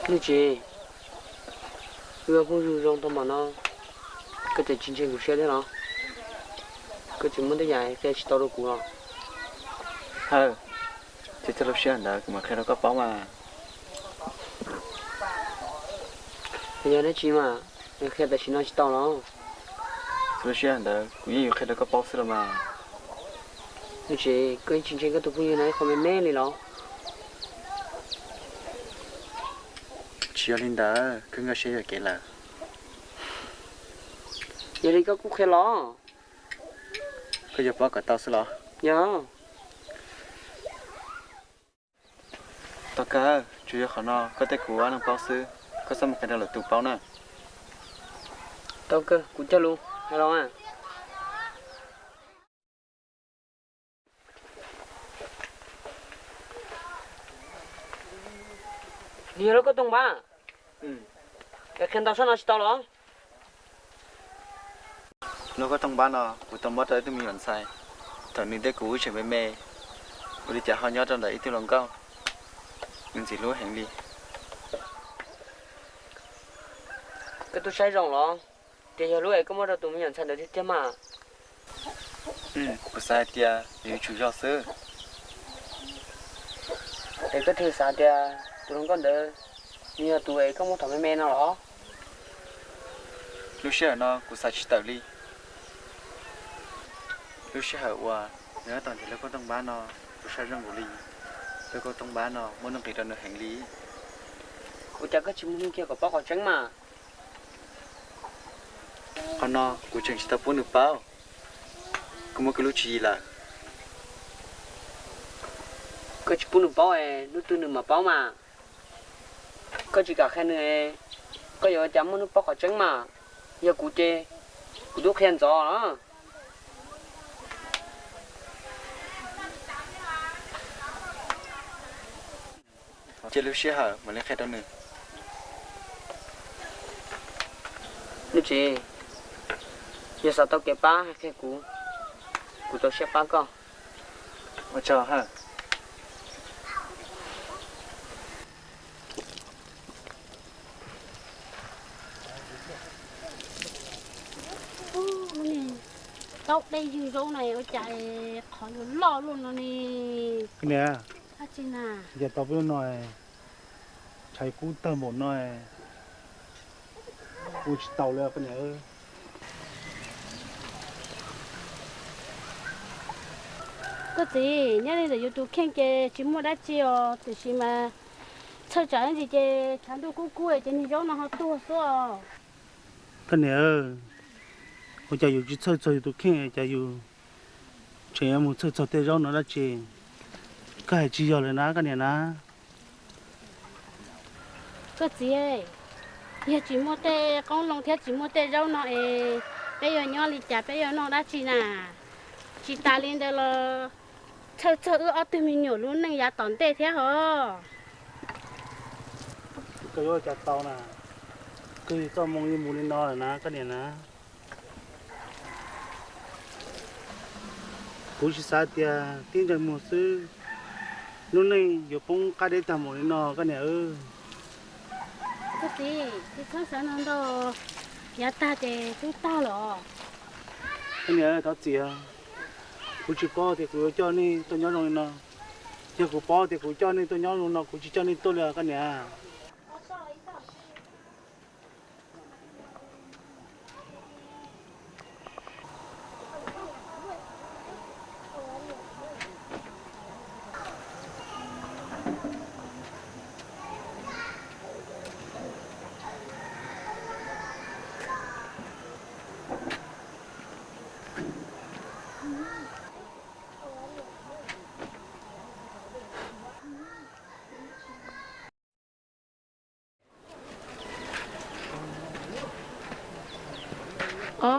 Như chị, vừa cũng rủ rong tao mà nó, cái chuyện chính của xe đấy nó, cái chuyện muốn tới nhà cái chỉ tao đâu cũng nó. Hơ, chỉ cho lúc xưa đó mà khi nó có bóng mà. Bây giờ đấy chị mà, khi ta chỉ nói chỉ tao nó. Lúc xưa đó cũng như khi nó có bóng xưa mà. Như chị, cái chính cái tụi như này không mê mê gì nó. Chỉ linh đó, cứ nghe xe kể là. Giờ đi có cũng khéo lo. Cứ giờ bóng cả tao xưa lo. Dạ. Tao cơ, chú ý khó nó, có tay của anh bóng xưa, có sao một cái đó là tụ bóng nè. Tao cơ, cũng cho luôn, hello à. Đi rồi có tung ba. Cái khen tao sao nó chỉ tao lo. Nó có thông báo nó, của tao mất tới tôi mình vẫn sai. Thằng nên tới cũ chỉ với mẹ. Tôi đi trả họ nhớ trong đấy tôi lòng cao. Nhưng chỉ lúa hành đi. Cái tôi sai rồi lo. Thì giờ lúc ấy có mất đâu tụi mình nhận sang được thế mà. Của sai tia, vì chủ do sơ. Để cái thứ sao thì tụi nó còn đỡ. Nhưng mà tụi ấy có một thằng mẹ mẹ nào đó. Lúc xưa nó của sai chỉ tao đi. Lúc xưa hở qua, nhớ toàn thì nó có thông báo nó, của sai rong của đi. Tôi có thông báo nó, muốn nó kỹ ra hành lý. Ủa chắc cái chim kia có bác họ tránh mà. Còn nó, của trường chỉ tao muốn được bao. Có một cái lúc chỉ là. Cái chim bún được bao ấy, nó tư nữa mà bao mà. Cái chỉ cả khen nữa cái giờ chấm nó bác họ tránh mà. Giờ cụ chê, cụ đúc khen gió đó. Chỉ lúc xưa hở, mà lấy khai đó nữa. Lúc chị, giờ sao tao kể ba hay cái cụ tao xếp ba con. Mà chờ hả? Tóc đây dư râu này ở chạy khỏi lo luôn rồi nè. Nè, À chị nè. giờ tao biết nói, chạy cú tao một nói, cú chỉ tàu lên cái này. Có gì, nhớ đây là YouTube khen cái chỉ mua đã chiều, thì chỉ mà chơi chơi gì chứ, chẳng đủ cú ấy, chỉ nhìn râu nó họ tua số. Cái này, tôi chạyอยู่chơi chơi tôi khen chạyอยู่chạy em một chơi chơi tới rau nó đã chơi, cái chỉ giờ này ná cái này ná. Có gì ấy, giờ chỉ mua tê, con lồng theo chỉ mua tê rau nó ấy, bây giờ nhỏ đi chả bây giờ nó đã chỉ nè, chỉ ta lên đây là chơi chơi ở tụi mình nhiều luôn nên giá tòn tê thế hả? Cái đó chạy tàu nè, cái tao mong như muốn lên nó là ná cái này ná. Cú chỉ sát tia, tin rằng một sự lúc này giờ bông cái đấy tao muốn lên nó cái này Cái gì, thì sao sao nó đâu, giá ta thì chúng ta rồi. cái này tao chỉ cú chỉ bỏ thì cú cho nên tôi nhớ rồi nó, giờ cú bỏ thì cú cho nên tôi nhớ rồi nó, cú chỉ cho nên tôi là cái này.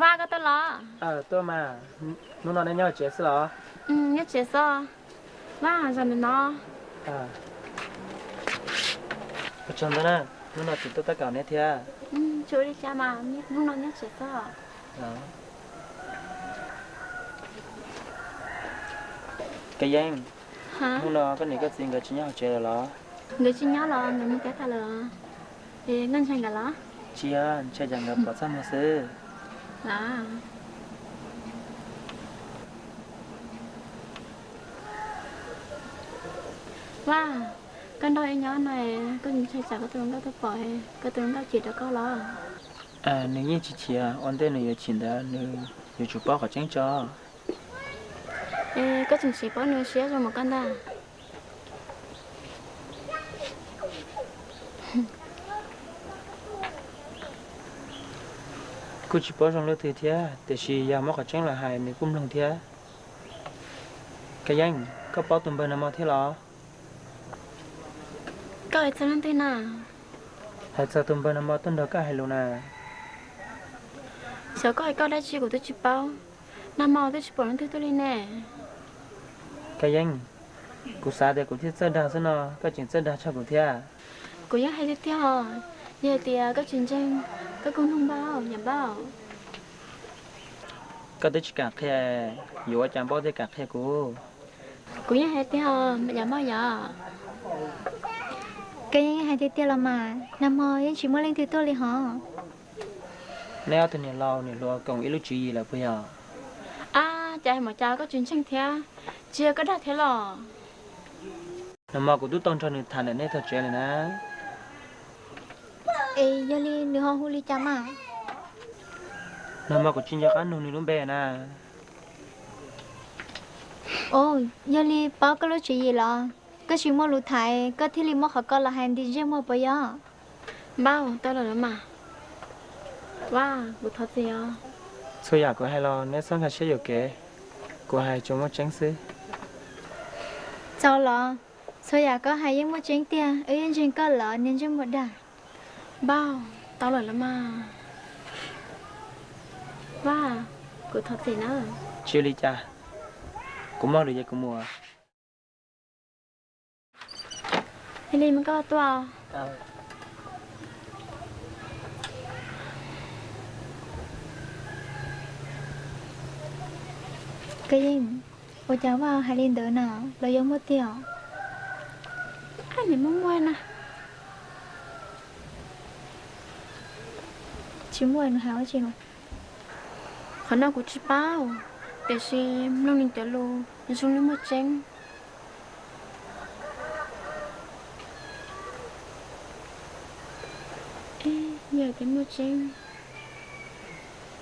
Ba cái tên lo. Tôi mà, nó nói nhau chết rồi. Nhất chết sao? Ba giờ mình nó. Chọn đó nè, nó nói chuyện tất cả nét thia. Chú đi cha mà, lúc nó nhất chết sao? Cái giang, Hả? nó nói cái này cái gì cái chỉ nhau chơi rồi. Người chỉ nhớ là người mới cái thà là. ê ngân sang cả lá chia chia chẳng gặp bỏ sang mà sư là wow con đôi nhỏ này có những sai sót có tưởng có thất bại có tưởng có chỉ được có lo à nếu như chị chia ổn định này chuyện đó nếu nếu chụp bao họ tránh cho ê có chừng chỉ có nữa xé rồi một con ta cô chỉ bao trong lớp thứ thế để chị giờ mà họ tránh là hai nếu cũng lòng thế cái anh có bao tuần bên nào mà thế lo có ai cho thế nào hai sao tuần bên nào mà tuần đó cả hai luôn à sợ có ai có đã chỉ của tôi chỉ bao năm màu tôi chỉ bỏ lên tôi lên nè cái anh cô xa để cô thiết rất đa rất nó cái chuyện rất đa cho cô thế cô nhớ hay tiếp theo giờ thì các chuyên tranh các công thông báo nhà báo cái đấy chỉ cả khe dù ở chẳng bao giờ cả khe cô cô nhớ hay tiếp theo nhà báo giờ cái hai tiếp theo là mà năm mới chỉ mới lên thứ tôi liền hả nếu từ nhà lâu nhà lo còn ít lúc chuyện gì là bây giờ à chạy mà cha có chuyên tranh theo chưa có đạt thế lò nằm mơ của tôi tôn cho người thành ở đây thật chuyện này nè ê giờ đi nửa hồ huli chăm à nằm mơ của chuyên gia ăn nụ nụ bé nè ôi giờ đi bao cái lúc chuyện gì là cái chuyện mua lụt thải cái thiết li mua khó coi là hàng đi chơi mua bây giờ bao tao là mà wow bút thật gì à số nhà của hai lo nếu xong hai sẽ được kể của hai chúng nó tránh xứ sao là sao giờ có hai những mua trứng tiền ở yên trên có lỡ nên chơi một đà bao tao là mà wow bút thật gì nữa chưa đi cha cũng mau được vậy cũng mua hay đi mình có toa cái gì ôi cháu vào hai lên đỡ nào là giống một tiểu ai mình muốn quên à chỉ muốn háo chị mà khả năng của chị bao để xem lúc mình tới luôn nhưng xuống đến một tranh ê giờ cái một tranh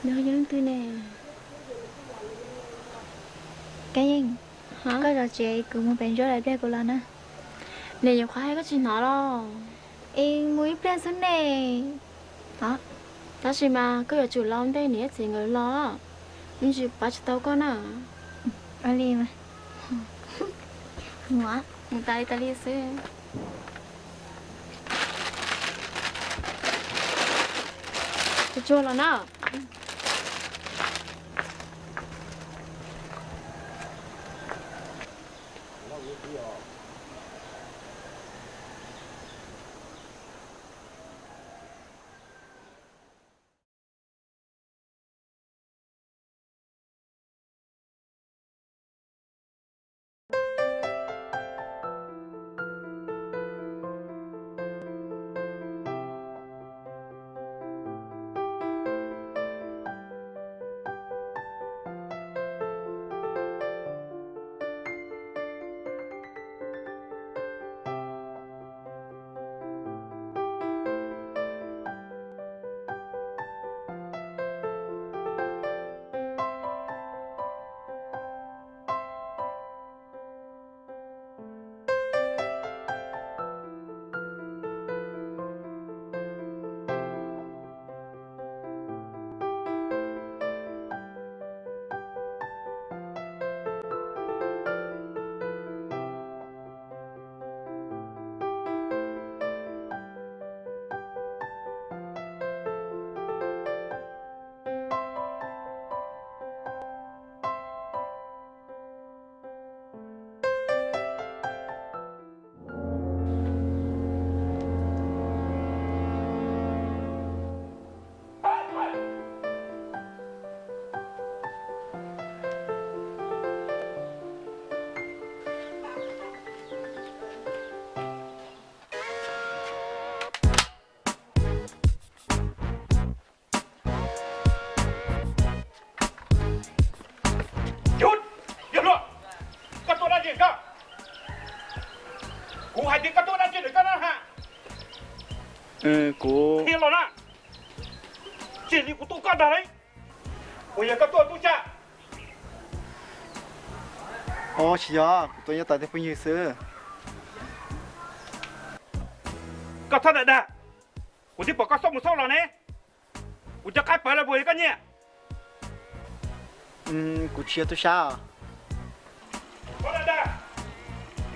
nó giống từ nè cái gì hả có rồi chị cũng muốn bén rồi lại đây của lần á nè giờ khoai có chuyện nó đó em muốn bén xuống nè hả đó gì mà cứ ở chủ lòng đây nè chỉ người lo nhưng chỉ bắt tao con à ở đi mà ngõ một tay ta đi xí chua là nó cụ hai tiếng cắt tôi đã chuyện được cái đó hả cụ thiên rồi đó chuyện gì của tôi cắt đấy bây giờ cắt tôi cha chị do tôi nhớ tại bao nhiêu xưa cắt thật đã cụ thì bỏ cắt xong một sau rồi nè cụ cho cái phải là buổi cái nhỉ cụ chia tôi sao có đã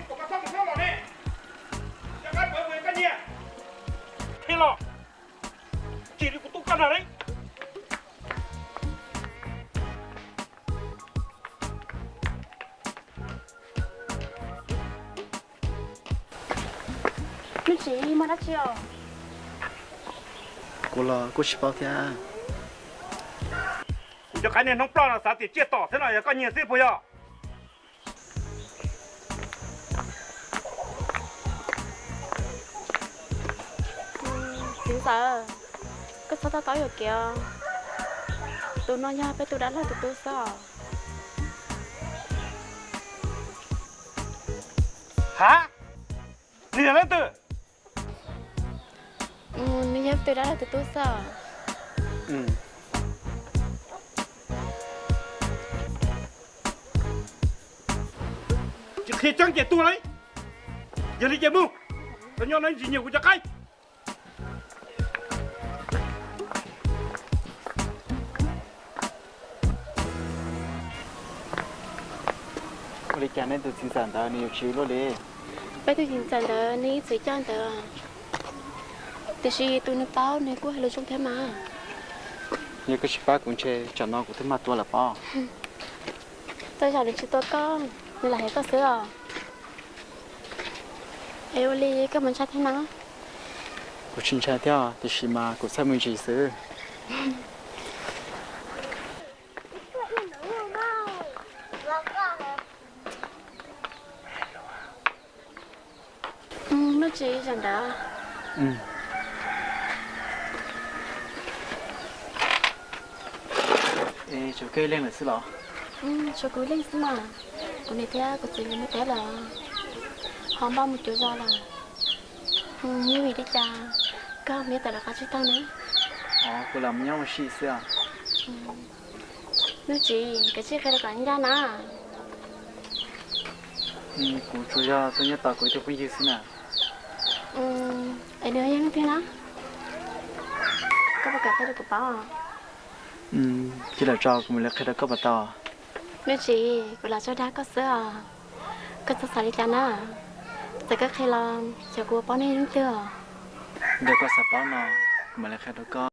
cụ cắt xong một sau rồi nè cho cái phải buổi cái nhỉ thiên rồi chuyện gì của tôi cắt đấy nó chỉ mà đã chiều cô chỉ bảo thế cho cái này nó pro là sao thì chết tỏ thế này có nhiều gì bây giờ chính giờ cái sao tao tới rồi kìa tụi nó nha bé tụi đã là tụi tôi sao hả đi lên từ nó nha tụi đã là tụi tôi sao chỉ khi chẳng chết tôi đấy giờ đi chơi mưu tao nhớ nói gì nhiều của cho cái cô đi chán nên từ sinh sản ta nhiều chiếu luôn đi bé tôi nhìn rằng đó ní sẽ chọn đó từ khi tôi nó báo này của hai trong thế mà như cái ship cũng chơi cho nó cũng thấy mặt tôi là bao tôi chọn được chị tôi con nên là hết có sữa em đi cái mình sao thế nào cô xin chào theo thì chỉ mà cô sao mình chỉ xứ nó chỉ rằng đó chỗ cây lên là xứ lọ cho cứ lên xí mà còn này thế có gì mới thế là họ bao một chỗ ra là như vậy đấy cha các mấy tại là cá chích tao nữa cô làm nhau mà xí xứ à nó chỉ cái chiếc cái là ra nè cô chú cho tôi nhớ tao cũng tôi phải xứ nè anh nhớ thế nào có bao cà phê được của bao à chỉ là cho mình là khi đó có bắt tao nếu chị gọi là cho đá có sữa có sữa sài chán à tại các khi là chờ cô bao nhiêu chưa để có sắp bao nào mà là khi đó có